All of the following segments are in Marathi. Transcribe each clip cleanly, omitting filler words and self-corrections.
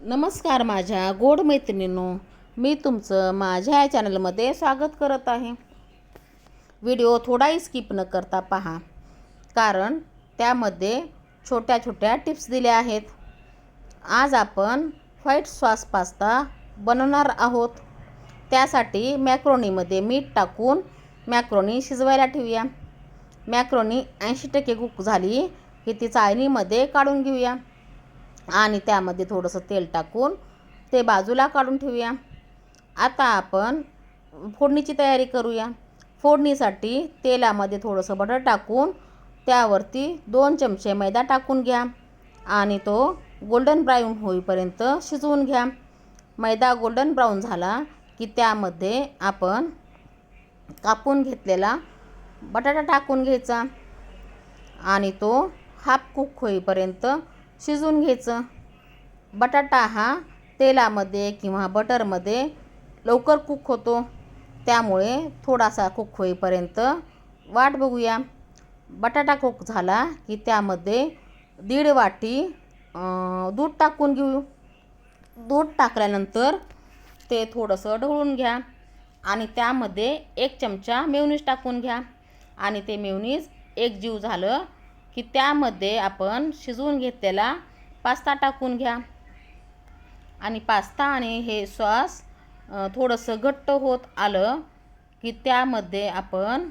नमस्कार माझ्या गोड मैत्रिणींनो, मी तुमचं माझ्या या चॅनलमध्ये स्वागत करत आहे. व्हिडिओ थोडाही स्किप न करता पहा, कारण त्यामध्ये छोट्या छोट्या टिप्स दिल्या आहेत. आज आपण व्हाईट सॉस पास्ता बनवणार आहोत. त्यासाठी मॅक्रोनीमध्ये मीठ टाकून मॅक्रोनी शिजवायला ठेवूया. मॅक्रोनी 80% कुक झाली की ती चाळणीमध्ये काढून घेऊया आणि त्यामध्ये थोडंसं तेल टाकून ते बाजूला काढून ठेवूया. आता आपण फोडणीची तयारी करूया. फोडणीसाठी तेलामध्ये थोडंसं बटर टाकून त्यावरती 2 चमचे मैदा टाकून घ्या आणि तो गोल्डन ब्राऊन होईपर्यंत शिजवून घ्या. मैदा गोल्डन ब्राऊन झाला की त्यामध्ये आपण कापून घेतलेला बटाटा टाकून घ्यायचा आणि तो हाफ कुक होईपर्यंत शिजवून घ्यायचं. बटाटा हा तेलामध्ये किंवा बटरमध्ये लवकर कुक होतो, त्यामुळे थोडासा कुक होईपर्यंत वाट बघूया. बटाटा कुक झाला की त्यामध्ये 1.5 वाटी दूध टाकून घेऊ. दूध टाकल्यानंतर ते थोडंसं ढवळून घ्या आणि त्यामध्ये 1 चमचा मेयोनीज टाकून घ्या आणि ते मेयोनीज एकजीव झालं की त्यामध्ये आपण शिजवून घेतलेला पास्ता टाकून घ्या आणि पास्ता आणि हे सॉस थोडंसं घट्ट होत आलं की त्यामध्ये आपण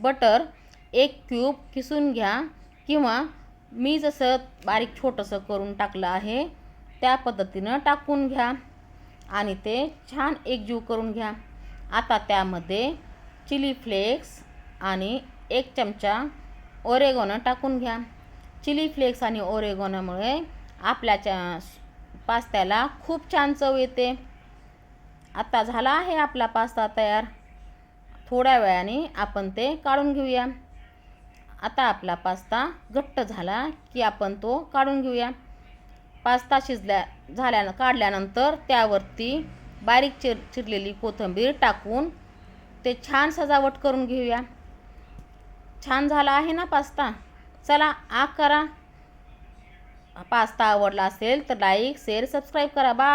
बटर 1 क्यूब किसून घ्या किंवा मी जसं बारीक छोटंसं करून टाकलं आहे त्या पद्धतीनं टाकून घ्या आणि ते छान एकजीव करून घ्या. आता त्यामध्ये चिली फ्लेक्स आणि 1 चमचा ओरेगोनो टाकून घ्या. चिली फ्लेक्स आणि ओरेगोनोमुळे आपल्या पास्त्याला खूप छान चव येते. आता झाला आहे आपला पास्ता तयार. थोड्या वेळाने आपण ते काढून घेऊया. आता आपला पास्ता घट्ट झाला की आपण तो काढून घेऊया. पास्ता काढल्यानंतर त्यावरती बारीक चिरलेली कोथिंबीर टाकून ते छान सजावट करून घेऊया. छान झाला आहे ना पास्ता. चला करा. पास्ता आवडला असेल तर लाईक, शेअर, सबस्क्राईब करा. बाय.